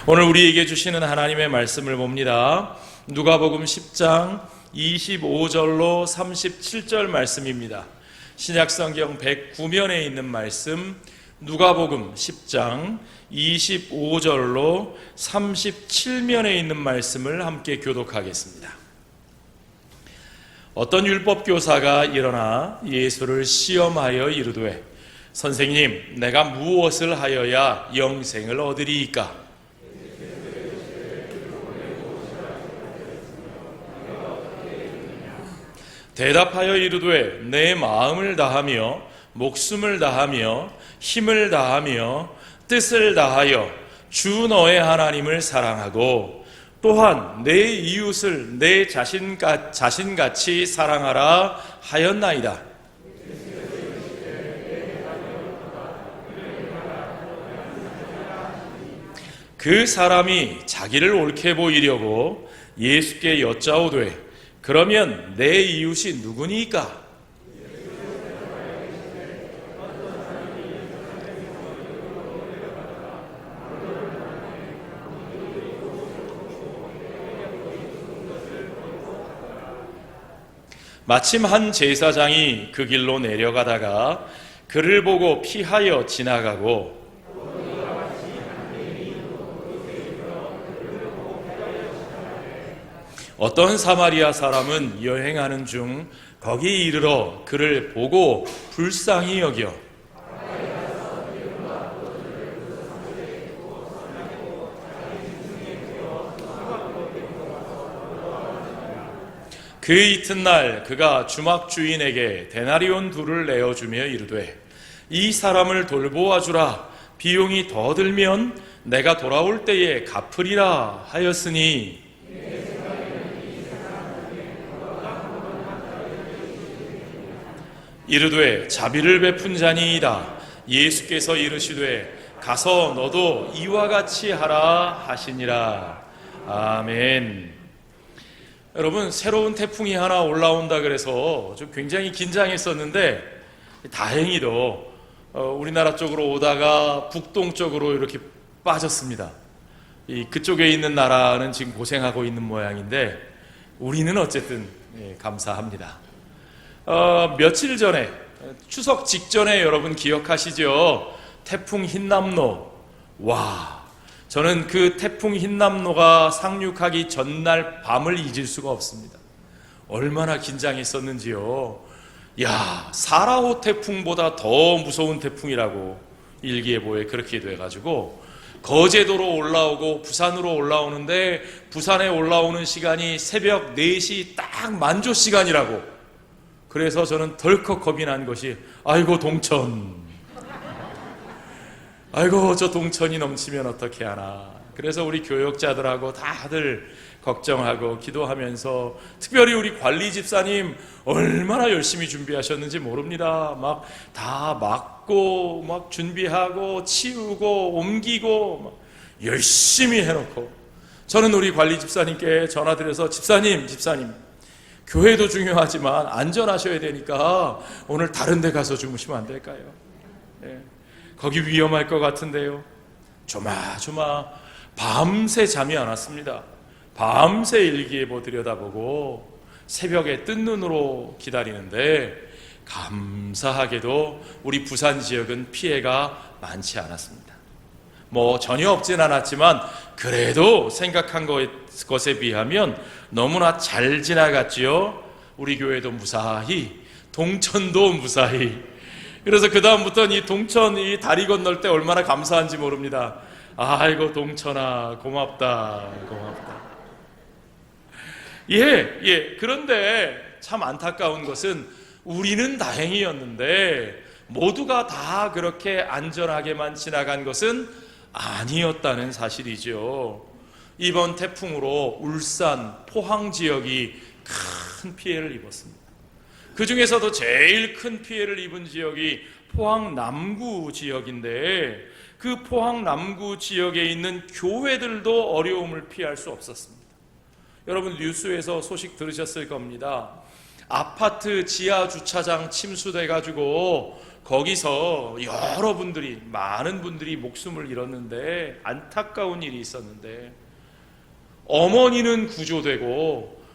오늘 우리에게 주시는 하나님의 말씀을 봅니다. 누가복음 10장 25절로 37절 말씀입니다. 신약성경 109면에 있는 말씀, 누가복음 10장 25절로 37면에 있는 말씀을 함께 교독하겠습니다. 어떤 율법교사가 일어나 예수를 시험하여 이르되, 선생님, 내가 무엇을 하여야 영생을 얻으리이까? 대답하여 이르되, 내 마음을 다하며 목숨을 다하며 힘을 다하며 뜻을 다하여 주 너의 하나님을 사랑하고 또한 내 이웃을 내 자신같이 사랑하라 하였나이다. 그 사람이 자기를 옳게 보이려고 예수께 여짜오되, 그러면 내 이웃이 누구니까? 마침 한 제사장이 그 길로 내려가다가 그를 보고 피하여 지나가고, 어떤 사마리아 사람은 여행하는 중 거기 이르러 그를 보고 불쌍히 여겨 그 이튿날 그가 주막 주인에게 데나리온 둘을 내어주며 이르되, 이 사람을 돌보아 주라. 비용이 더 들면 내가 돌아올 때에 갚으리라 하였으니, 이르되 자비를 베푼 자니이다. 예수께서 이르시되, 가서 너도 이와 같이 하라 하시니라. 아멘. 여러분, 새로운 태풍이 하나 올라온다 그래서 좀 굉장히 긴장했었는데, 다행히도 우리나라 쪽으로 오다가 북동쪽으로 이렇게 빠졌습니다. 그쪽에 있는 나라는 지금 고생하고 있는 모양인데 우리는 어쨌든 감사합니다. 며칠 전에, 추석 직전에 여러분 기억하시죠? 태풍 흰남노. 저는 그 태풍 흰남노가 상륙하기 전날 밤을 잊을 수가 없습니다. 얼마나 긴장했었는지요. 사라호 태풍보다 더 무서운 태풍이라고 일기예보에 그렇게 돼가지고 거제도로 올라오고 부산으로 올라오는데, 부산에 올라오는 시간이 새벽 4시 딱 만조 시간이라고. 그래서 저는 덜컥 겁이 난 것이, 아이고 동천, 아이고 저 동천이 넘치면 어떻게 하나. 그래서 우리 교역자들하고 다들 걱정하고 기도하면서, 특별히 우리 관리 집사님 얼마나 열심히 준비하셨는지 모릅니다. 막 다 막고 막 준비하고 치우고 옮기고 막 열심히 해놓고, 저는 우리 관리 집사님께 전화드려서, 집사님 교회도 중요하지만 안전하셔야 되니까 오늘 다른 데 가서 주무시면 안 될까요? 거기 위험할 것 같은데요. 조마조마 밤새 잠이 안 왔습니다. 밤새 일기예보 들여다보고 새벽에 뜬 눈으로 기다리는데, 감사하게도 우리 부산 지역은 피해가 많지 않았습니다. 전혀 없진 않았지만 그래도 생각한 것에 비하면 너무나 잘 지나갔지요. 우리 교회도 무사히, 동천도 무사히. 그래서 그 다음부터는 이 동천 이 다리 건널 때 얼마나 감사한지 모릅니다. 아이고 동천아 고맙다. 그런데 참 안타까운 것은, 우리는 다행이었는데 모두가 다 그렇게 안전하게만 지나간 것은 아니었다는 사실이죠. 이번 태풍으로 울산, 포항 지역이 큰 피해를 입었습니다. 그 중에서도 제일 큰 피해를 입은 지역이 포항 남구 지역인데, 그 포항 남구 지역에 있는 교회들도 어려움을 피할 수 없었습니다. 여러분 뉴스에서 소식 들으셨을 겁니다. 아파트 지하 주차장 침수돼가지고 거기서 여러분들이, 많은 분들이 목숨을 잃었는데, 안타까운 일이 있었는데, 어머니는 구조되고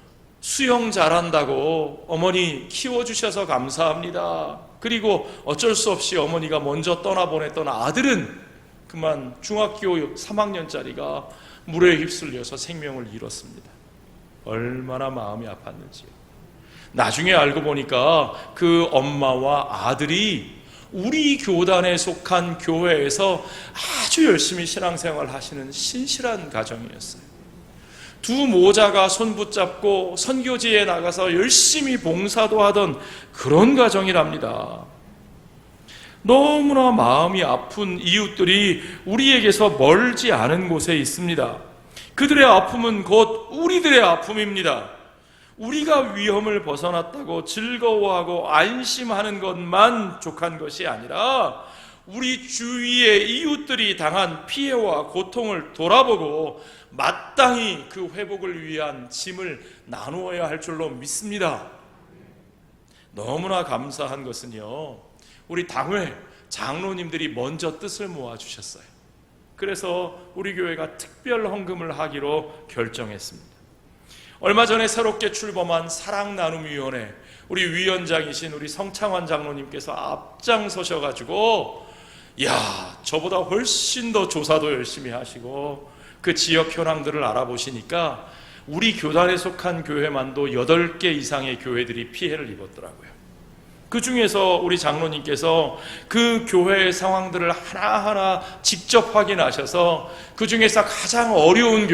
수영 잘한다고 어머니 키워주셔서 감사합니다. 그리고 어쩔 수 없이 어머니가 먼저 떠나보냈던 아들은 그만 중학교 3학년짜리가 물에 휩쓸려서 생명을 잃었습니다. 얼마나 마음이 아팠는지요. 나중에 알고 보니까 그 엄마와 아들이 우리 교단에 속한 교회에서 아주 열심히 신앙생활 하시는 신실한 가정이었어요. 두 모자가 손 붙잡고 선교지에 나가서 열심히 봉사도 하던 그런 가정이랍니다. 너무나 마음이 아픈 이웃들이 우리에게서 멀지 않은 곳에 있습니다. 그들의 아픔은 곧 우리들의 아픔입니다. 우리가 위험을 벗어났다고 즐거워하고 안심하는 것만 족한 것이 아니라 우리 주위의 이웃들이 당한 피해와 고통을 돌아보고 마땅히 그 회복을 위한 짐을 나누어야 할 줄로 믿습니다. 너무나 감사한 것은요, 우리 당회 장로님들이 먼저 뜻을 모아주셨어요. 그래서 우리 교회가 특별 헌금을 하기로 결정했습니다. 얼마 전에 새롭게 출범한 사랑나눔위원회 우리 위원장이신 우리 성창환 장로님께서 앞장서셔가지고 저보다 훨씬 더 조사도 열심히 하시고 그 지역 현황들을 알아보시니까 우리 교단에 속한 교회만도 8개 이상의 교회들이 피해를 입었더라고요. 그 중에서 우리 장로님께서 그 교회의 상황들을 하나하나 직접 확인하셔서 그 중에서 가장 어려운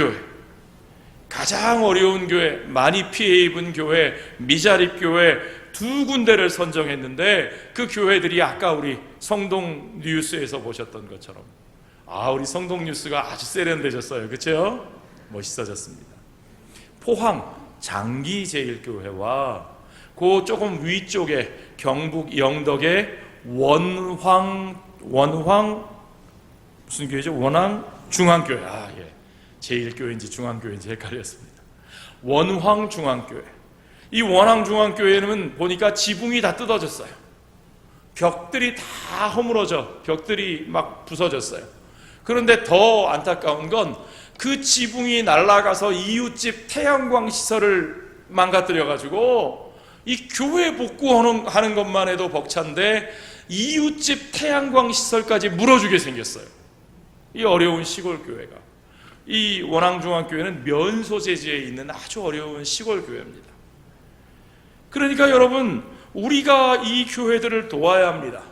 교회, 많이 피해 입은 교회, 미자립 교회 2군데를 선정했는데 그 교회들이 아까 우리 성동 뉴스에서 보셨던 것처럼 우리 성동 뉴스가 아주 세련되셨어요. 그렇죠? 멋있어졌습니다. 포항 장기제일교회와 그 조금 위쪽에 경북 영덕의 원황 무슨 교회죠? 원황 중앙교회. 제일교회인지 중앙교회인지 헷갈렸습니다. 원황 중앙교회. 이 원황 중앙교회는 보니까 지붕이 다 뜯어졌어요. 벽들이 다 허물어져, 벽들이 막 부서졌어요. 그런데 더 안타까운 건 그 지붕이 날아가서 이웃집 태양광 시설을 망가뜨려가지고 이 교회 복구하는 것만 해도 벅찬데 이웃집 태양광 시설까지 물어주게 생겼어요. 이 어려운 시골 교회가. 이 원앙중앙교회는 면소재지에 있는 아주 어려운 시골 교회입니다. 그러니까 여러분, 우리가 이 교회들을 도와야 합니다.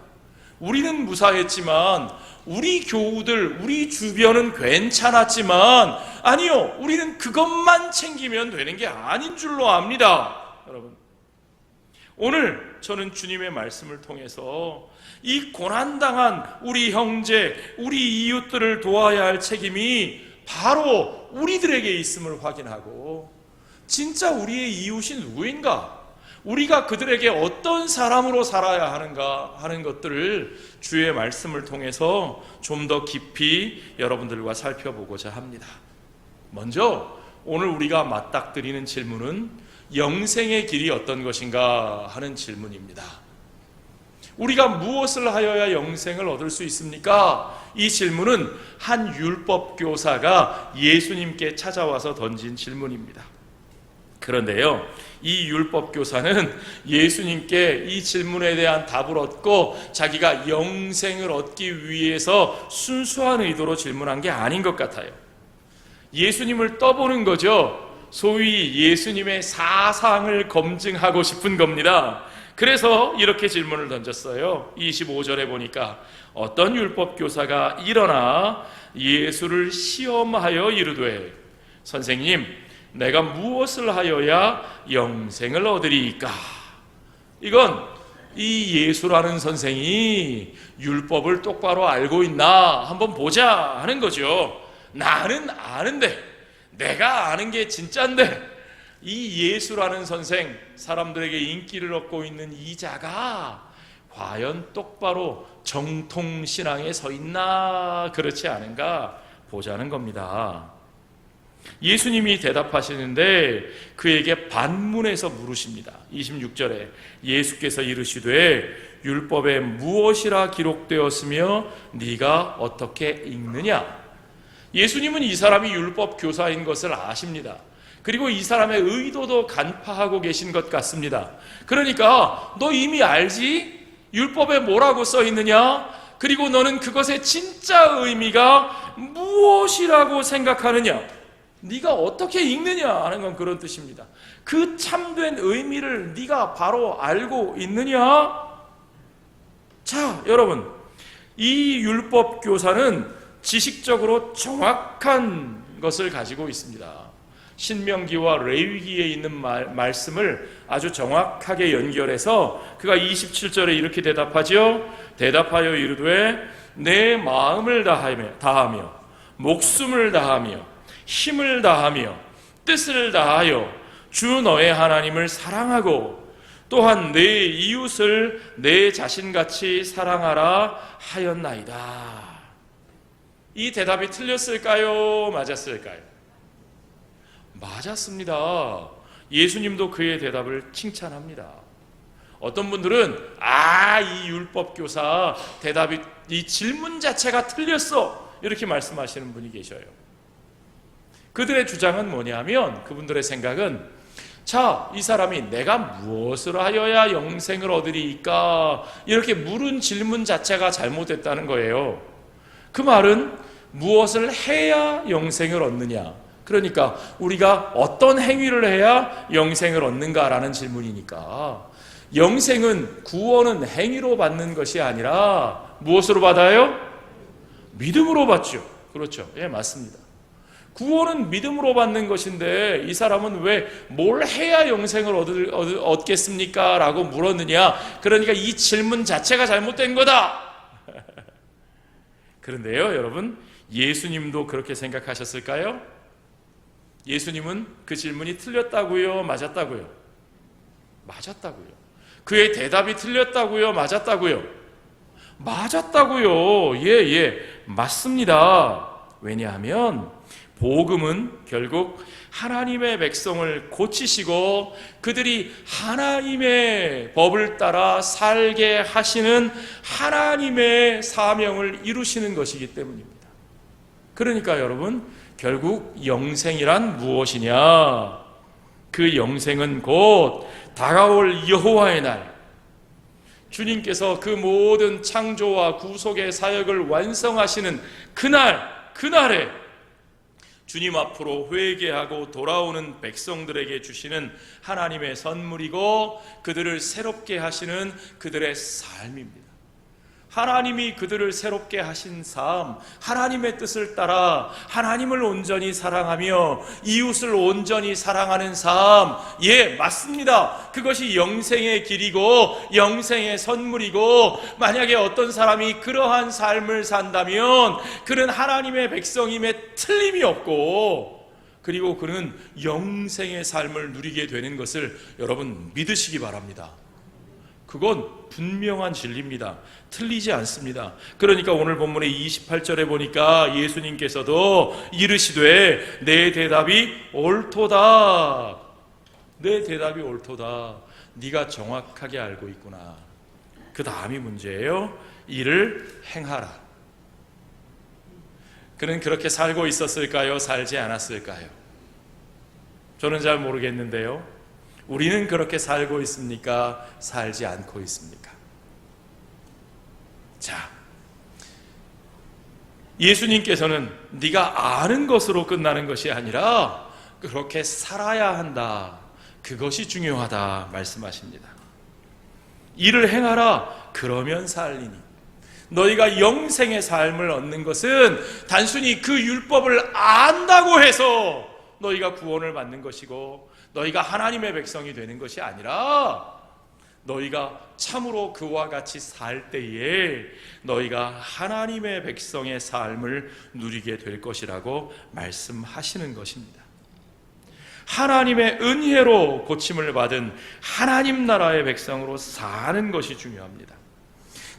우리는 무사했지만 우리 교우들, 우리 주변은 괜찮았지만 아니요, 우리는 그것만 챙기면 되는 게 아닌 줄로 압니다. 여러분, 오늘 저는 주님의 말씀을 통해서 이 고난당한 우리 형제, 우리 이웃들을 도와야 할 책임이 바로 우리들에게 있음을 확인하고 진짜 우리의 이웃이 누구인가? 우리가 그들에게 어떤 사람으로 살아야 하는가 하는 것들을 주의 말씀을 통해서 좀 더 깊이 여러분들과 살펴보고자 합니다. 먼저 오늘 우리가 맞닥뜨리는 질문은 영생의 길이 어떤 것인가 하는 질문입니다. 우리가 무엇을 하여야 영생을 얻을 수 있습니까? 이 질문은 한 율법교사가 예수님께 찾아와서 던진 질문입니다. 그런데요, 이 율법교사는 예수님께 이 질문에 대한 답을 얻고 자기가 영생을 얻기 위해서 순수한 의도로 질문한 게 아닌 것 같아요. 예수님을 떠보는 거죠. 소위 예수님의 사상을 검증하고 싶은 겁니다. 그래서 이렇게 질문을 던졌어요. 25절에 보니까 어떤 율법교사가 일어나 예수를 시험하여 이르되 선생님, 내가 무엇을 하여야 영생을 얻으리이까? 이건 이 예수라는 선생이 율법을 똑바로 알고 있나 한번 보자 하는 거죠. 나는 아는데, 내가 아는 게 진짠데 이 예수라는 선생, 사람들에게 인기를 얻고 있는 이 자가 과연 똑바로 정통신앙에 서 있나 그렇지 않은가 보자는 겁니다. 예수님이 대답하시는데 그에게 반문해서 물으십니다. 26절에 예수께서 이르시되 율법에 무엇이라 기록되었으며 네가 어떻게 읽느냐? 예수님은 이 사람이 율법 교사인 것을 아십니다. 그리고 이 사람의 의도도 간파하고 계신 것 같습니다. 그러니까 너 이미 알지? 율법에 뭐라고 써 있느냐? 그리고 너는 그것의 진짜 의미가 무엇이라고 생각하느냐? 네가 어떻게 읽느냐 하는 건 그런 뜻입니다. 그 참된 의미를 네가 바로 알고 있느냐? 자, 여러분, 이 율법 교사는 지식적으로 정확한 것을 가지고 있습니다. 신명기와 레위기에 있는 말씀을 아주 정확하게 연결해서 그가 27절에 이렇게 대답하죠. 대답하여 이르되 내 마음을 다하며 목숨을 다하며 힘을 다하며 뜻을 다하여 주 너의 하나님을 사랑하고 또한 내 이웃을 내 자신같이 사랑하라 하였나이다. 이 대답이 틀렸을까요? 맞았을까요? 맞았습니다. 예수님도 그의 대답을 칭찬합니다. 어떤 분들은 이 율법 교사 대답이 이 질문 자체가 틀렸어 이렇게 말씀하시는 분이 계셔요. 그들의 주장은 뭐냐면 그분들의 생각은 자, 이 사람이 내가 무엇을 하여야 영생을 얻으리이까 이렇게 물은 질문 자체가 잘못됐다는 거예요. 그 말은 무엇을 해야 영생을 얻느냐, 그러니까 우리가 어떤 행위를 해야 영생을 얻는가라는 질문이니까 영생은 구원은 행위로 받는 것이 아니라 무엇으로 받아요? 믿음으로 받죠. 그렇죠. 예, 맞습니다. 구원은 믿음으로 받는 것인데 이 사람은 왜 뭘 해야 영생을 얻겠습니까? 라고 물었느냐. 그러니까 이 질문 자체가 잘못된 거다. 그런데요, 여러분, 예수님도 그렇게 생각하셨을까요? 예수님은 그 질문이 틀렸다고요? 맞았다고요? 맞았다고요. 그의 대답이 틀렸다고요? 맞았다고요? 맞았다고요. 예, 맞습니다. 왜냐하면 복음은 결국 하나님의 백성을 고치시고 그들이 하나님의 법을 따라 살게 하시는 하나님의 사명을 이루시는 것이기 때문입니다. 그러니까 여러분, 결국 영생이란 무엇이냐? 그 영생은 곧 다가올 여호와의 날, 주님께서 그 모든 창조와 구속의 사역을 완성하시는 그날에 주님 앞으로 회개하고 돌아오는 백성들에게 주시는 하나님의 선물이고 그들을 새롭게 하시는 그들의 삶입니다. 하나님이 그들을 새롭게 하신 삶, 하나님의 뜻을 따라 하나님을 온전히 사랑하며 이웃을 온전히 사랑하는 삶, 예, 맞습니다. 그것이 영생의 길이고 영생의 선물이고, 만약에 어떤 사람이 그러한 삶을 산다면 그는 하나님의 백성임에 틀림이 없고, 그리고 그는 영생의 삶을 누리게 되는 것을 여러분 믿으시기 바랍니다. 그건 분명한 진리입니다. 틀리지 않습니다. 그러니까 오늘 본문의 28절에 보니까 예수님께서도 이르시되 내 대답이 옳도다. 내 대답이 옳도다. 네가 정확하게 알고 있구나. 그 다음이 문제예요. 이를 행하라. 그는 그렇게 살고 있었을까요? 살지 않았을까요? 저는 잘 모르겠는데요. 우리는 그렇게 살고 있습니까? 살지 않고 있습니까? 자, 예수님께서는 네가 아는 것으로 끝나는 것이 아니라 그렇게 살아야 한다. 그것이 중요하다 말씀하십니다. 이를 행하라. 그러면 살리니. 너희가 영생의 삶을 얻는 것은 단순히 그 율법을 안다고 해서 너희가 구원을 받는 것이고 너희가 하나님의 백성이 되는 것이 아니라 너희가 참으로 그와 같이 살 때에 너희가 하나님의 백성의 삶을 누리게 될 것이라고 말씀하시는 것입니다. 하나님의 은혜로 고침을 받은 하나님 나라의 백성으로 사는 것이 중요합니다.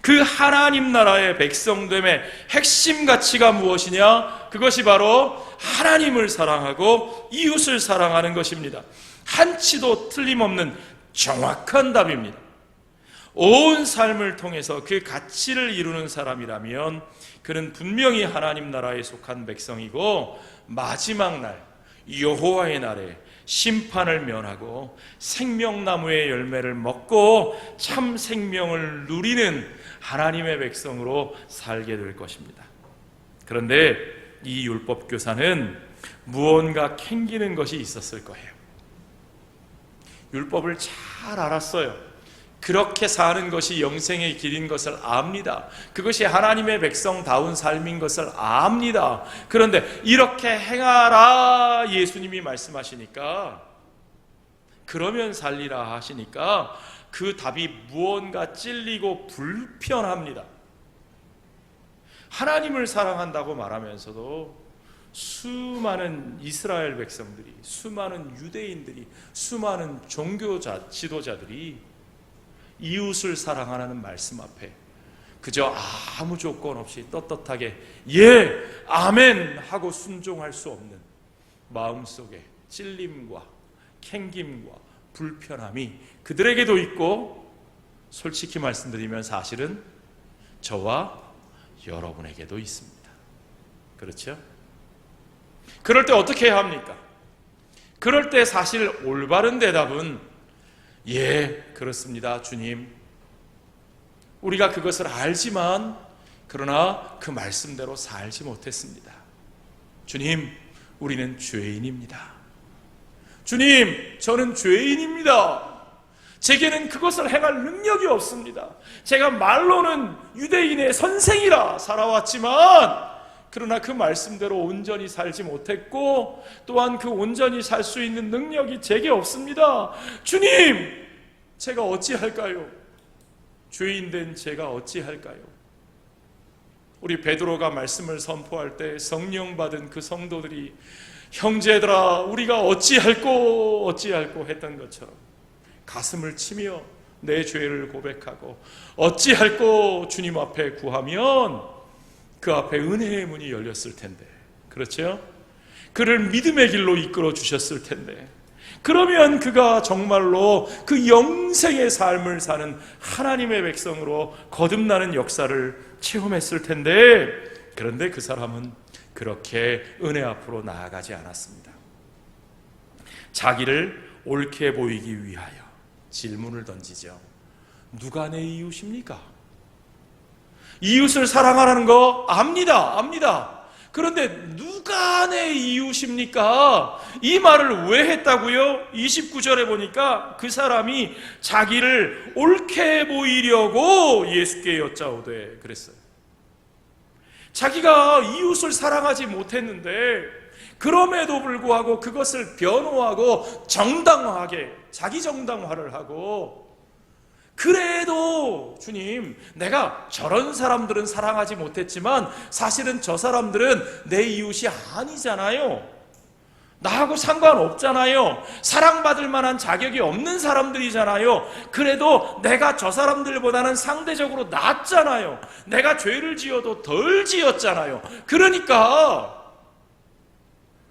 그 하나님 나라의 백성됨의 핵심 가치가 무엇이냐? 그것이 바로 하나님을 사랑하고 이웃을 사랑하는 것입니다. 한치도 틀림없는 정확한 답입니다. 온 삶을 통해서 그 가치를 이루는 사람이라면 그는 분명히 하나님 나라에 속한 백성이고, 마지막 날 여호와의 날에 심판을 면하고 생명나무의 열매를 먹고 참 생명을 누리는 하나님의 백성으로 살게 될 것입니다. 그런데 이 율법교사는 무언가 캥기는 것이 있었을 거예요. 율법을 잘 알았어요. 그렇게 사는 것이 영생의 길인 것을 압니다. 그것이 하나님의 백성다운 삶인 것을 압니다. 그런데 이렇게 행하라 예수님이 말씀하시니까, 그러면 살리라 하시니까 그 답이 무언가 찔리고 불편합니다. 하나님을 사랑한다고 말하면서도 수많은 이스라엘 백성들이, 수많은 유대인들이, 수많은 종교자, 지도자들이 이웃을 사랑하라는 말씀 앞에 그저 아무 조건 없이 떳떳하게 예, 아멘 하고 순종할 수 없는 마음속에 찔림과 캥김과 불편함이 그들에게도 있고, 솔직히 말씀드리면 사실은 저와 여러분에게도 있습니다. 그렇죠? 그럴 때 어떻게 해야 합니까? 그럴 때 사실 올바른 대답은 예, 그렇습니다, 주님. 우리가 그것을 알지만 그러나 그 말씀대로 살지 못했습니다. 주님, 우리는 죄인입니다. 주님, 저는 죄인입니다. 제게는 그것을 행할 능력이 없습니다. 제가 말로는 유대인의 선생이라 살아왔지만 그러나 그 말씀대로 온전히 살지 못했고, 또한 그 온전히 살 수 있는 능력이 제게 없습니다. 주님, 제가 어찌할까요? 죄인된 제가 어찌할까요? 우리 베드로가 말씀을 선포할 때 성령 받은 그 성도들이 형제들아 우리가 어찌할꼬 했던 것처럼 가슴을 치며 내 죄를 고백하고 어찌할꼬 주님 앞에 구하면 그 앞에 은혜의 문이 열렸을 텐데, 그렇죠? 그를 믿음의 길로 이끌어 주셨을 텐데, 그러면 그가 정말로 그 영생의 삶을 사는 하나님의 백성으로 거듭나는 역사를 체험했을 텐데, 그런데 그 사람은 그렇게 은혜 앞으로 나아가지 않았습니다. 자기를 옳게 보이기 위하여 질문을 던지죠. 누가 내 이웃입니까? 이웃을 사랑하라는 거 압니다. 그런데 누가 내 이웃입니까? 이 말을 왜 했다고요? 29절에 보니까 그 사람이 자기를 옳게 보이려고 예수께 여짜오되 그랬어요. 자기가 이웃을 사랑하지 못했는데 그럼에도 불구하고 그것을 변호하고 정당화하게 자기 정당화를 하고, 그래도 주님, 내가 저런 사람들은 사랑하지 못했지만 사실은 저 사람들은 내 이웃이 아니잖아요. 나하고 상관없잖아요. 사랑받을 만한 자격이 없는 사람들이잖아요. 그래도 내가 저 사람들보다는 상대적으로 낫잖아요. 내가 죄를 지어도 덜 지었잖아요. 그러니까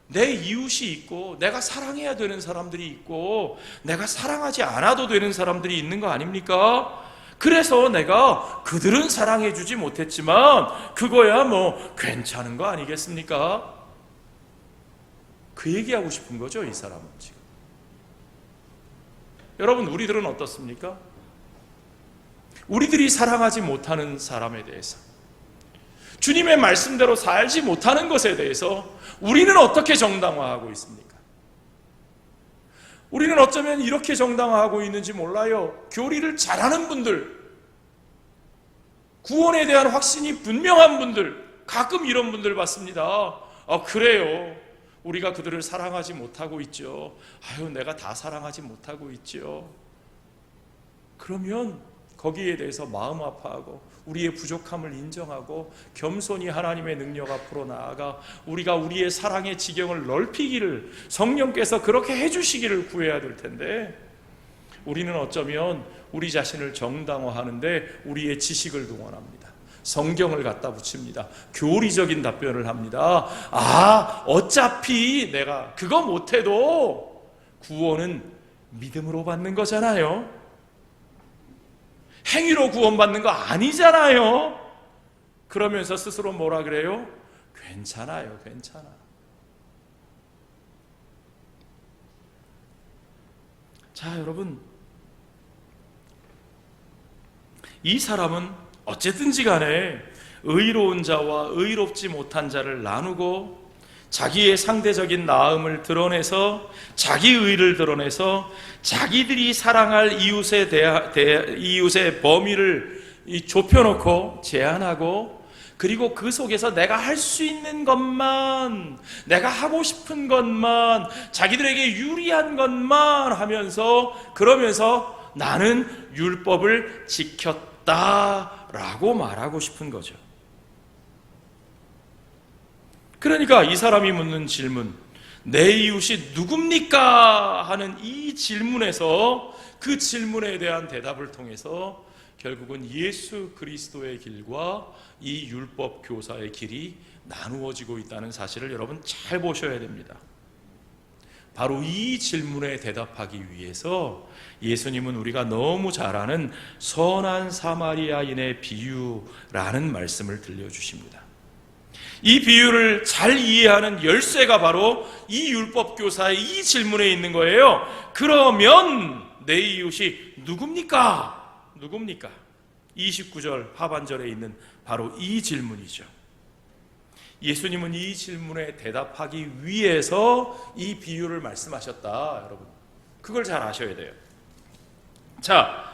내 이웃이 있고 내가 사랑해야 되는 사람들이 있고 내가 사랑하지 않아도 되는 사람들이 있는 거 아닙니까? 그래서 내가 그들은 사랑해주지 못했지만 그거야 뭐 괜찮은 거 아니겠습니까? 그 얘기하고 싶은 거죠, 이 사람은 지금. 여러분, 우리들은 어떻습니까? 우리들이 사랑하지 못하는 사람에 대해서, 주님의 말씀대로 살지 못하는 것에 대해서 우리는 어떻게 정당화하고 있습니까? 우리는 어쩌면 이렇게 정당화하고 있는지 몰라요. 교리를 잘하는 분들, 구원에 대한 확신이 분명한 분들, 가끔 이런 분들 봤습니다. 그래요, 우리가 그들을 사랑하지 못하고 있죠. 내가 다 사랑하지 못하고 있죠. 그러면 거기에 대해서 마음 아파하고 우리의 부족함을 인정하고 겸손히 하나님의 능력 앞으로 나아가 우리가 우리의 사랑의 지경을 넓히기를, 성령께서 그렇게 해주시기를 구해야 될 텐데, 우리는 어쩌면 우리 자신을 정당화하는데 우리의 지식을 동원합니다. 성경을 갖다 붙입니다. 교리적인 답변을 합니다. 어차피 내가 그거 못해도 구원은 믿음으로 받는 거잖아요. 행위로 구원받는 거 아니잖아요. 그러면서 스스로 뭐라 그래요? 괜찮아요, 괜찮아. 자, 여러분, 이 사람은 어쨌든지 간에 의로운 자와 의롭지 못한 자를 나누고 자기의 상대적인 나음을 드러내서 자기 의를 드러내서 자기들이 사랑할 이웃의 범위를 좁혀놓고 제한하고, 그리고 그 속에서 내가 할 수 있는 것만, 내가 하고 싶은 것만, 자기들에게 유리한 것만 하면서, 그러면서 나는 율법을 지켰다라고 말하고 싶은 거죠. 그러니까 이 사람이 묻는 질문, 내 이웃이 누굽니까? 하는 이 질문에서, 그 질문에 대한 대답을 통해서 결국은 예수 그리스도의 길과 이 율법 교사의 길이 나누어지고 있다는 사실을 여러분 잘 보셔야 됩니다. 바로 이 질문에 대답하기 위해서 예수님은 우리가 너무 잘 아는 선한 사마리아인의 비유라는 말씀을 들려주십니다. 이 비유를 잘 이해하는 열쇠가 바로 이 율법 교사의 이 질문에 있는 거예요. 그러면 내 이웃이 누굽니까? 누굽니까? 29절 하반절에 있는 바로 이 질문이죠. 예수님은 이 질문에 대답하기 위해서 이 비유를 말씀하셨다, 여러분. 그걸 잘 아셔야 돼요. 자,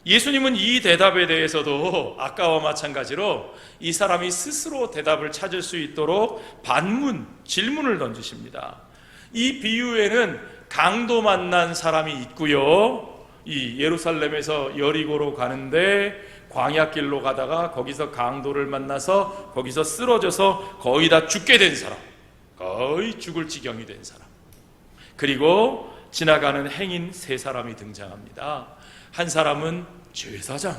예수님은 이 대답에 대해서도 아까와 마찬가지로 이 사람이 스스로 대답을 찾을 수 있도록 반문, 질문을 던지십니다. 이 비유에는 강도 만난 사람이 있고요, 이 예루살렘에서 여리고로 가는데 광야길로 가다가 거기서 강도를 만나서 거기서 쓰러져서 거의 다 죽게 된 사람, 거의 죽을 지경이 된 사람, 그리고 지나가는 행인 세 사람이 등장합니다. 한 사람은 제사장,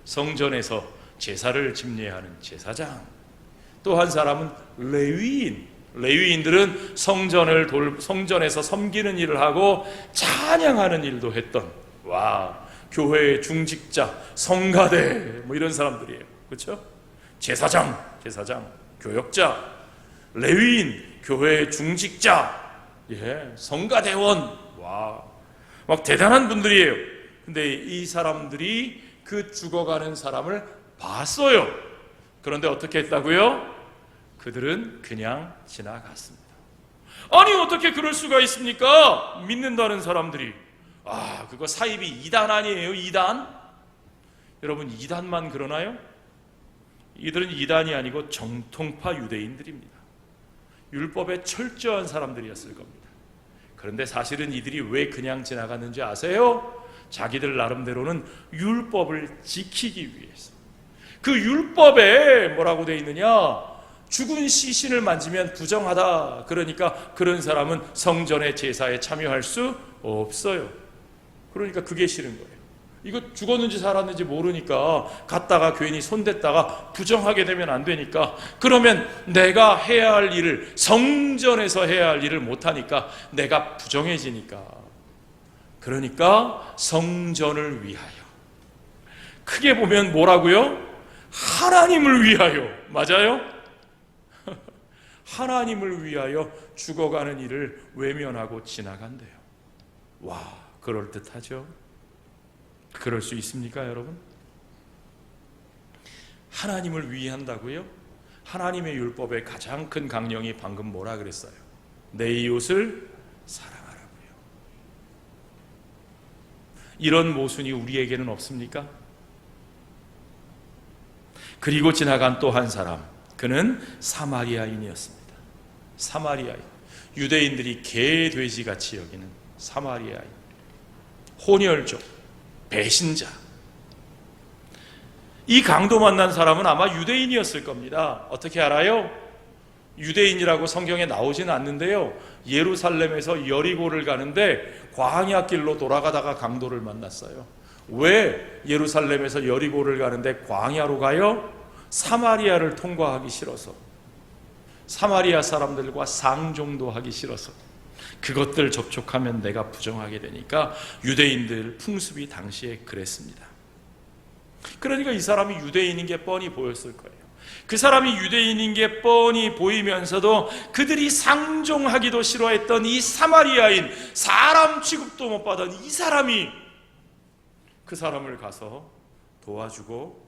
성전에서 제사를 집례하는 제사장. 또 한 사람은 레위인, 레위인들은 성전에서 섬기는 일을 하고 찬양하는 일도 했던, 교회의 중직자, 성가대, 이런 사람들이에요. 그렇죠? 제사장, 교역자, 레위인, 교회의 중직자, 성가대원, 막 대단한 분들이에요. 근데 이 사람들이 그 죽어가는 사람을 봤어요. 그런데 어떻게 했다고요? 그들은 그냥 지나갔습니다. 아니, 어떻게 그럴 수가 있습니까? 믿는다는 사람들이. 그거 사입이 이단 아니에요? 이단? 여러분, 이단만 그러나요? 이들은 이단이 아니고 정통파 유대인들입니다. 율법에 철저한 사람들이었을 겁니다. 그런데 사실은 이들이 왜 그냥 지나갔는지 아세요? 자기들 나름대로는 율법을 지키기 위해서. 그 율법에 뭐라고 되어 있느냐? 죽은 시신을 만지면 부정하다. 그러니까 그런 사람은 성전의 제사에 참여할 수 없어요. 그러니까 그게 싫은 거예요. 이거 죽었는지 살았는지 모르니까 갔다가 괜히 손댔다가 부정하게 되면 안 되니까, 그러면 내가 해야 할 일을, 성전에서 해야 할 일을 못하니까 내가 부정해지니까, 그러니까 성전을 위하여, 크게 보면 뭐라고요? 하나님을 위하여. 맞아요? 하나님을 위하여 죽어가는 일을 외면하고 지나간대요. 그럴듯하죠? 그럴 수 있습니까, 여러분? 하나님을 위한다고요? 하나님의 율법의 가장 큰 강령이 방금 뭐라 그랬어요? 내 이웃을 사랑하라고요. 이런 모순이 우리에게는 없습니까? 그리고 지나간 또 한 사람, 그는 사마리아인이었습니다. 사마리아인, 유대인들이 개, 돼지같이 여기는 사마리아인, 혼혈족, 배신자. 이 강도 만난 사람은 아마 유대인이었을 겁니다. 어떻게 알아요? 유대인이라고 성경에 나오지는 않는데요, 예루살렘에서 여리고를 가는데 광야길로 돌아가다가 강도를 만났어요. 왜 예루살렘에서 여리고를 가는데 광야로 가요? 사마리아를 통과하기 싫어서, 사마리아 사람들과 상종도 하기 싫어서. 그것들 접촉하면 내가 부정하게 되니까 유대인들 풍습이 당시에 그랬습니다. 그러니까 이 사람이 유대인인 게 뻔히 보였을 거예요. 그 사람이 유대인인 게 뻔히 보이면서도 그들이 상종하기도 싫어했던 이 사마리아인, 사람 취급도 못 받은 이 사람이 그 사람을 가서 도와주고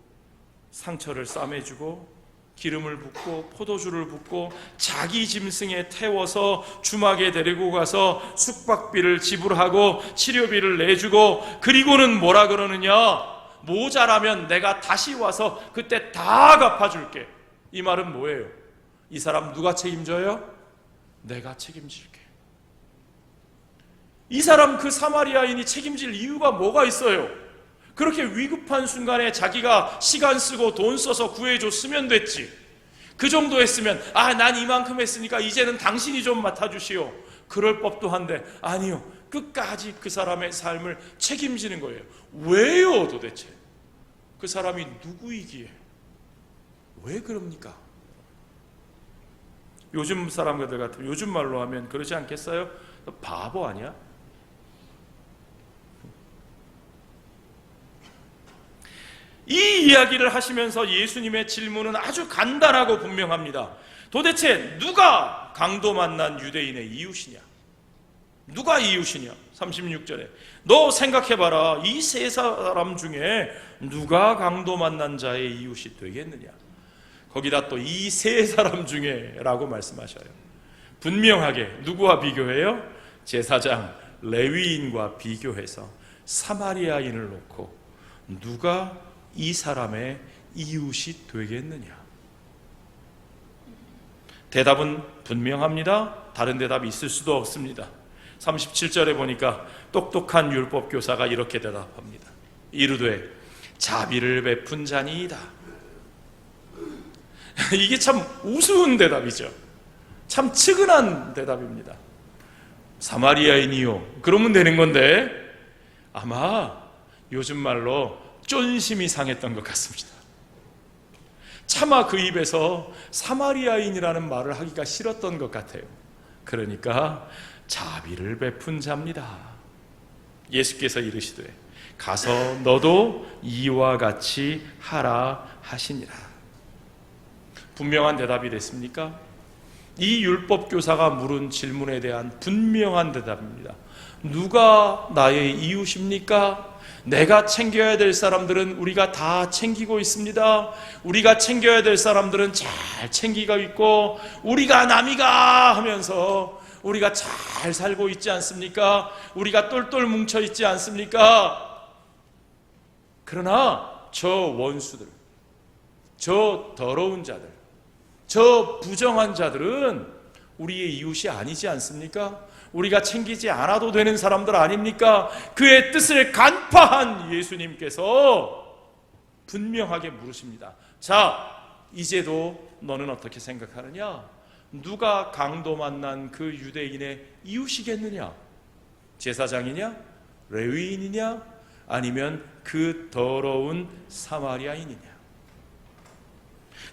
상처를 싸매주고 기름을 붓고 포도주를 붓고 자기 짐승에 태워서 주막에 데리고 가서 숙박비를 지불하고 치료비를 내주고, 그리고는 뭐라 그러느냐, 모자라면 내가 다시 와서 그때 다 갚아줄게. 이 말은 뭐예요? 이 사람 누가 책임져요? 내가 책임질게. 이 사람, 그 사마리아인이 책임질 이유가 뭐가 있어요? 그렇게 위급한 순간에 자기가 시간 쓰고 돈 써서 구해줬으면 됐지. 그 정도 했으면, 난 이만큼 했으니까 이제는 당신이 좀 맡아주시오, 그럴 법도 한데, 아니요, 끝까지 그 사람의 삶을 책임지는 거예요. 왜요 도대체? 그 사람이 누구이기에 왜 그럽니까? 요즘 사람들 같으면, 요즘 말로 하면 그러지 않겠어요? 너 바보 아니야? 이 이야기를 하시면서 예수님의 질문은 아주 간단하고 분명합니다. 도대체 누가 강도 만난 유대인의 이웃이냐? 누가 이웃이냐? 36절에 너 생각해봐라. 이 세 사람 중에 누가 강도 만난 자의 이웃이 되겠느냐? 거기다 또 이 세 사람 중에 라고 말씀하셔요. 분명하게 누구와 비교해요? 제사장 레위인과 비교해서 사마리아인을 놓고 누가 이 사람의 이웃이 되겠느냐? 대답은 분명합니다. 다른 대답이 있을 수도 없습니다. 37절에 보니까 똑똑한 율법교사가 이렇게 대답합니다. 이르되 자비를 베푼 자니이다. 이게 참 우스운 대답이죠. 참 측은한 대답입니다. 사마리아인이요, 그러면 되는 건데 아마 요즘 말로 쫀심이 상했던 것 같습니다. 차마 그 입에서 사마리아인이라는 말을 하기가 싫었던 것 같아요. 그러니까 자비를 베푼 자입니다. 예수께서 이르시되 가서 너도 이와 같이 하라 하시니라. 분명한 대답이 됐습니까? 이 율법교사가 물은 질문에 대한 분명한 대답입니다. 누가 나의 이웃입니까? 내가 챙겨야 될 사람들은 우리가 다 챙기고 있습니다. 우리가 챙겨야 될 사람들은 잘 챙기고 있고, 우리가 남이가 하면서 우리가 잘 살고 있지 않습니까? 우리가 똘똘 뭉쳐 있지 않습니까? 그러나 저 원수들, 저 더러운 자들, 저 부정한 자들은 우리의 이웃이 아니지 않습니까? 우리가 챙기지 않아도 되는 사람들 아닙니까? 그의 뜻을 간파한 예수님께서 분명하게 물으십니다. 자, 이제도 너는 어떻게 생각하느냐? 누가 강도 만난 그 유대인의 이웃이겠느냐? 제사장이냐? 레위인이냐? 아니면 그 더러운 사마리아인이냐?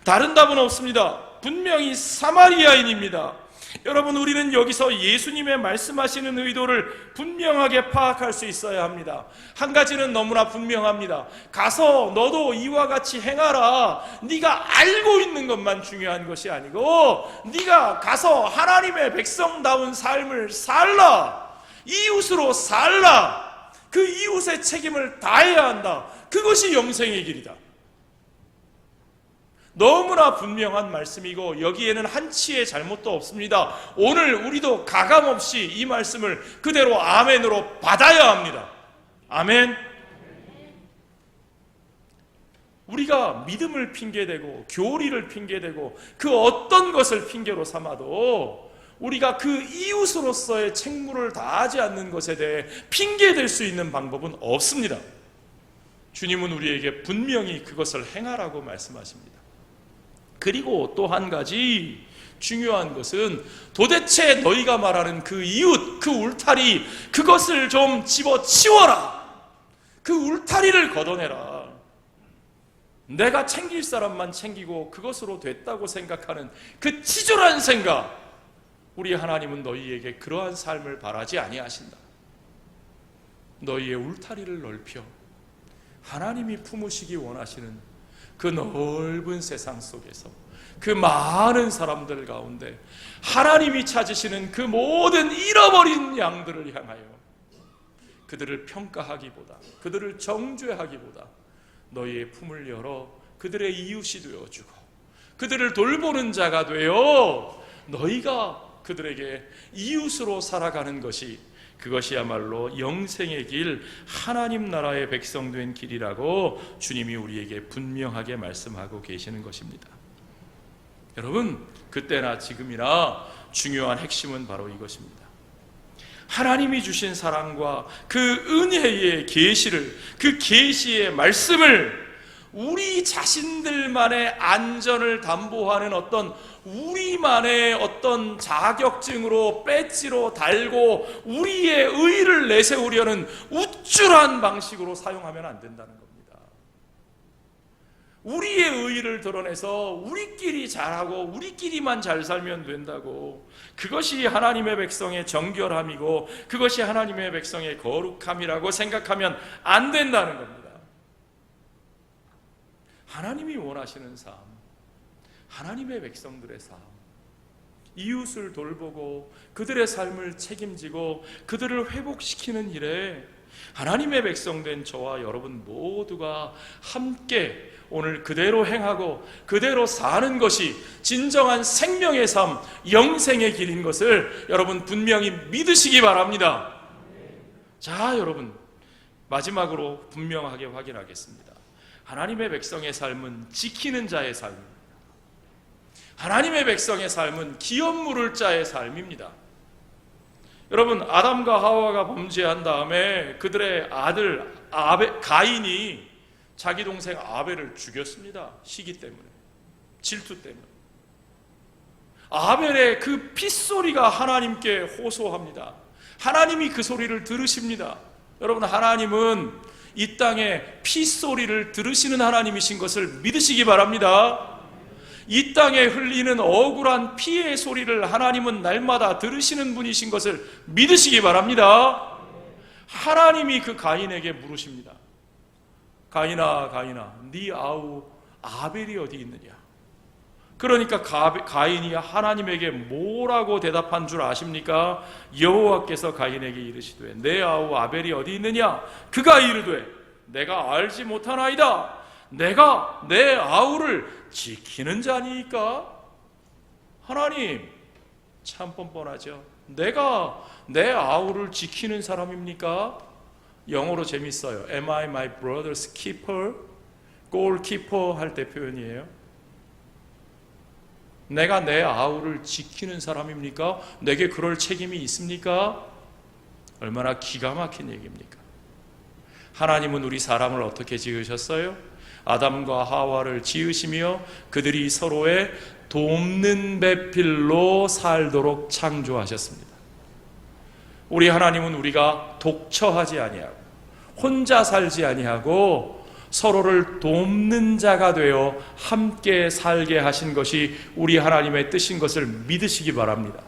다른 답은 없습니다. 분명히 사마리아인입니다. 여러분, 우리는 여기서 예수님의 말씀하시는 의도를 분명하게 파악할 수 있어야 합니다. 한 가지는 너무나 분명합니다. 가서 너도 이와 같이 행하라. 네가 알고 있는 것만 중요한 것이 아니고 네가 가서 하나님의 백성다운 삶을 살라. 이웃으로 살라. 그 이웃의 책임을 다해야 한다. 그것이 영생의 길이다. 너무나 분명한 말씀이고 여기에는 한치의 잘못도 없습니다. 오늘 우리도 가감없이 이 말씀을 그대로 아멘으로 받아야 합니다. 아멘. 우리가 믿음을 핑계대고 교리를 핑계대고 그 어떤 것을 핑계로 삼아도 우리가 그 이웃으로서의 책무를 다하지 않는 것에 대해 핑계댈 수 있는 방법은 없습니다. 주님은 우리에게 분명히 그것을 행하라고 말씀하십니다. 그리고 또 한 가지, 중요한 것은 도대체 너희가 말하는 그 이웃, 그 울타리, 그것을 좀 집어치워라. 그 울타리를 걷어내라. 내가 챙길 사람만 챙기고 그것으로 됐다고 생각하는 그 치졸한 생각, 우리 하나님은 너희에게 그러한 삶을 바라지 아니하신다. 너희의 울타리를 넓혀 하나님이 품으시기 원하시는 그 넓은 세상 속에서 그 많은 사람들 가운데 하나님이 찾으시는 그 모든 잃어버린 양들을 향하여 그들을 평가하기보다, 그들을 정죄하기보다 너희의 품을 열어 그들의 이웃이 되어주고 그들을 돌보는 자가 되어 너희가 그들에게 이웃으로 살아가는 것이, 그것이야말로 영생의 길, 하나님 나라의 백성된 길이라고 주님이 우리에게 분명하게 말씀하고 계시는 것입니다. 여러분, 그때나 지금이나 중요한 핵심은 바로 이것입니다. 하나님이 주신 사랑과 그 은혜의 계시를, 그 계시의 말씀을 우리 자신들만의 안전을 담보하는 어떤 우리만의 어떤 자격증으로 배지로 달고 우리의 의의를 내세우려는 우쭐한 방식으로 사용하면 안 된다는 겁니다. 우리의 의의를 드러내서 우리끼리 잘하고 우리끼리만 잘 살면 된다고, 그것이 하나님의 백성의 정결함이고 그것이 하나님의 백성의 거룩함이라고 생각하면 안 된다는 겁니다. 하나님이 원하시는 삶, 하나님의 백성들의 삶, 이웃을 돌보고 그들의 삶을 책임지고 그들을 회복시키는 일에 하나님의 백성된 저와 여러분 모두가 함께 오늘 그대로 행하고 그대로 사는 것이 진정한 생명의 삶, 영생의 길인 것을 여러분 분명히 믿으시기 바랍니다. 자, 여러분, 마지막으로 분명하게 확인하겠습니다. 하나님의 백성의 삶은 지키는 자의 삶입니다. 하나님의 백성의 삶은 기업 물을 자의 삶입니다. 여러분, 아담과 하와가 범죄한 다음에 그들의 아들 가인이 자기 동생 아벨을 죽였습니다. 시기 때문에, 질투 때문에. 아벨의 그 핏소리가 하나님께 호소합니다. 하나님이 그 소리를 들으십니다. 여러분, 하나님은 이 땅에 핏소리를 들으시는 하나님이신 것을 믿으시기 바랍니다. 이 땅에 흘리는 억울한 피의 소리를 하나님은 날마다 들으시는 분이신 것을 믿으시기 바랍니다. 하나님이 그 가인에게 물으십니다. 가인아, 가인아, 네 아우 아벨이 어디 있느냐? 그러니까 가인이 하나님에게 뭐라고 대답한 줄 아십니까? 여호와께서 가인에게 이르시되 내 아우 아벨이 어디 있느냐? 그가 이르되 내가 알지 못하나이다. 내가 내 아우를 지키는 자니까. 하나님, 참 뻔뻔하죠. 내가 내 아우를 지키는 사람입니까? 영어로 재밌어요. Am I my brother's keeper? 골키퍼 할 때 표현이에요. 내가 내 아우를 지키는 사람입니까? 내게 그럴 책임이 있습니까? 얼마나 기가 막힌 얘기입니까? 하나님은 우리 사람을 어떻게 지으셨어요? 아담과 하와를 지으시며 그들이 서로의 돕는 배필로 살도록 창조하셨습니다. 우리 하나님은 우리가 독처하지 아니하고 혼자 살지 아니하고 서로를 돕는 자가 되어 함께 살게 하신 것이 우리 하나님의 뜻인 것을 믿으시기 바랍니다.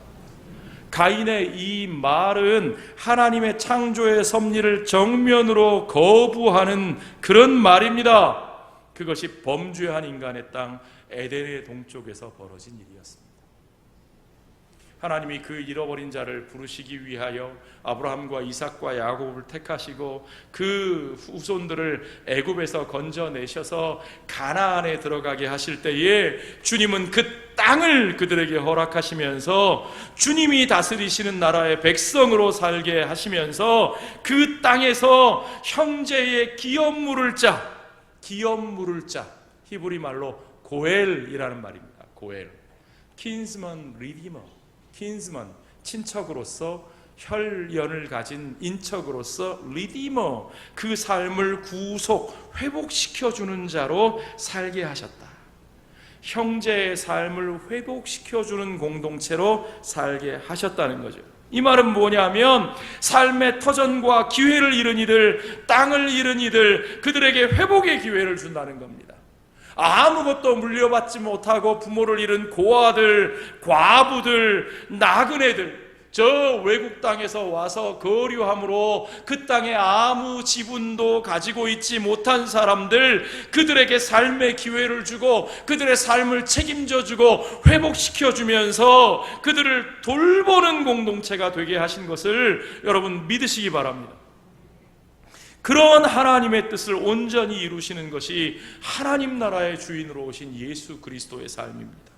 가인의 이 말은 하나님의 창조의 섭리를 정면으로 거부하는 그런 말입니다. 그것이 범죄한 인간의 땅 에덴의 동쪽에서 벌어진 일이었습니다. 하나님이 그 잃어버린 자를 부르시기 위하여 아브라함과 이삭과 야곱을 택하시고 그 후손들을 애굽에서 건져내셔서 가나안에 들어가게 하실 때에 주님은 그 땅을 그들에게 허락하시면서 주님이 다스리시는 나라의 백성으로 살게 하시면서 그 땅에서 형제의 기업 물을 자, 히브리 말로 고엘이라는 말입니다. 고엘, kinsman redeemer, kinsman, 친척으로서 혈연을 가진 인척으로서 리디머, 그 삶을 구속, 회복시켜주는 자로 살게 하셨다. 형제의 삶을 회복시켜주는 공동체로 살게 하셨다는 거죠. 이 말은 뭐냐면 삶의 터전과 기회를 잃은 이들, 땅을 잃은 이들, 그들에게 회복의 기회를 준다는 겁니다. 아무것도 물려받지 못하고 부모를 잃은 고아들, 과부들, 나그네들, 저 외국 땅에서 와서 거류함으로 그 땅에 아무 지분도 가지고 있지 못한 사람들, 그들에게 삶의 기회를 주고 그들의 삶을 책임져 주고 회복시켜 주면서 그들을 돌보는 공동체가 되게 하신 것을 여러분 믿으시기 바랍니다. 그런 하나님의 뜻을 온전히 이루시는 것이 하나님 나라의 주인으로 오신 예수 그리스도의 삶입니다.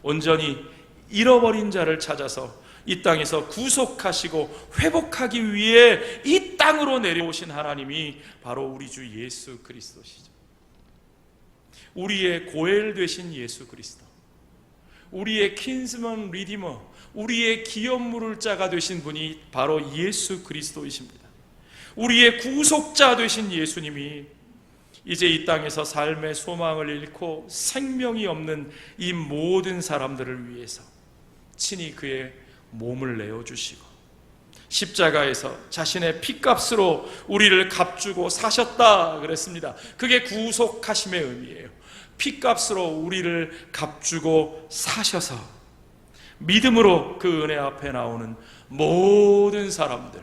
온전히 잃어버린 자를 찾아서 이 땅에서 구속하시고 회복하기 위해 이 땅으로 내려오신 하나님이 바로 우리 주 예수 그리스도시죠. 우리의 고엘 되신 예수 그리스도, 우리의 킨스먼 리디머, 우리의 기업 물을 자가 되신 분이 바로 예수 그리스도이십니다. 우리의 구속자 되신 예수님이 이제 이 땅에서 삶의 소망을 잃고 생명이 없는 이 모든 사람들을 위해서 친히 그의 몸을 내어주시고 십자가에서 자신의 피값으로 우리를 값주고 사셨다 그랬습니다. 그게 구속하심의 의미예요. 피값으로 우리를 값주고 사셔서 믿음으로 그 은혜 앞에 나오는 모든 사람들,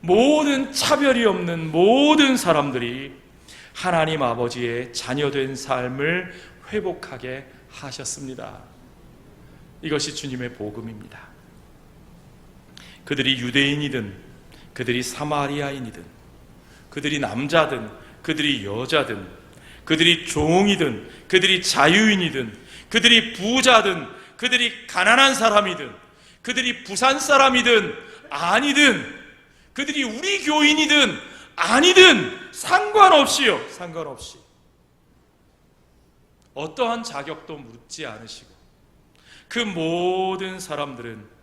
모든 차별이 없는 모든 사람들이 하나님 아버지의 자녀된 삶을 회복하게 하셨습니다. 이것이 주님의 복음입니다. 그들이 유대인이든 그들이 사마리아인이든 그들이 남자든 그들이 여자든 그들이 종이든 그들이 자유인이든 그들이 부자든 그들이 가난한 사람이든 그들이 부산 사람이든 아니든 그들이 우리 교인이든 아니든 상관없이요, 상관없이 어떠한 자격도 묻지 않으시고 그 모든 사람들은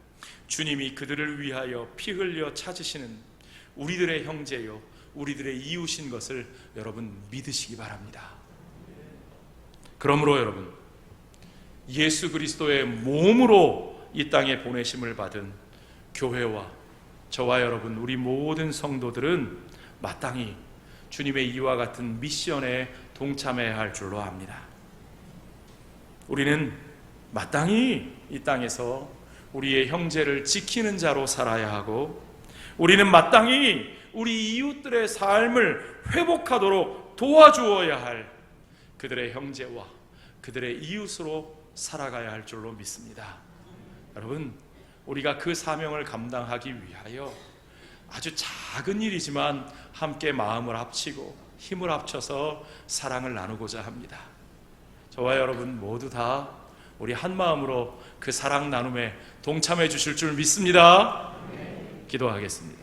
주님이 그들을 위하여 피 흘려 찾으시는 우리들의 형제요, 우리들의 이웃인 것을 여러분 믿으시기 바랍니다. 그러므로 여러분, 예수 그리스도의 몸으로 이 땅에 보내심을 받은 교회와 저와 여러분, 우리 모든 성도들은 마땅히 주님의 이와 같은 미션에 동참해야 할 줄로 압니다. 우리는 마땅히 이 땅에서 우리의 형제를 지키는 자로 살아야 하고, 우리는 마땅히 우리 이웃들의 삶을 회복하도록 도와주어야 할 그들의 형제와 그들의 이웃으로 살아가야 할 줄로 믿습니다. 여러분, 우리가 그 사명을 감당하기 위하여 아주 작은 일이지만 함께 마음을 합치고 힘을 합쳐서 사랑을 나누고자 합니다. 저와 여러분 모두 다 우리 한 마음으로 그 사랑 나눔에 동참해 주실 줄 믿습니다. 기도하겠습니다.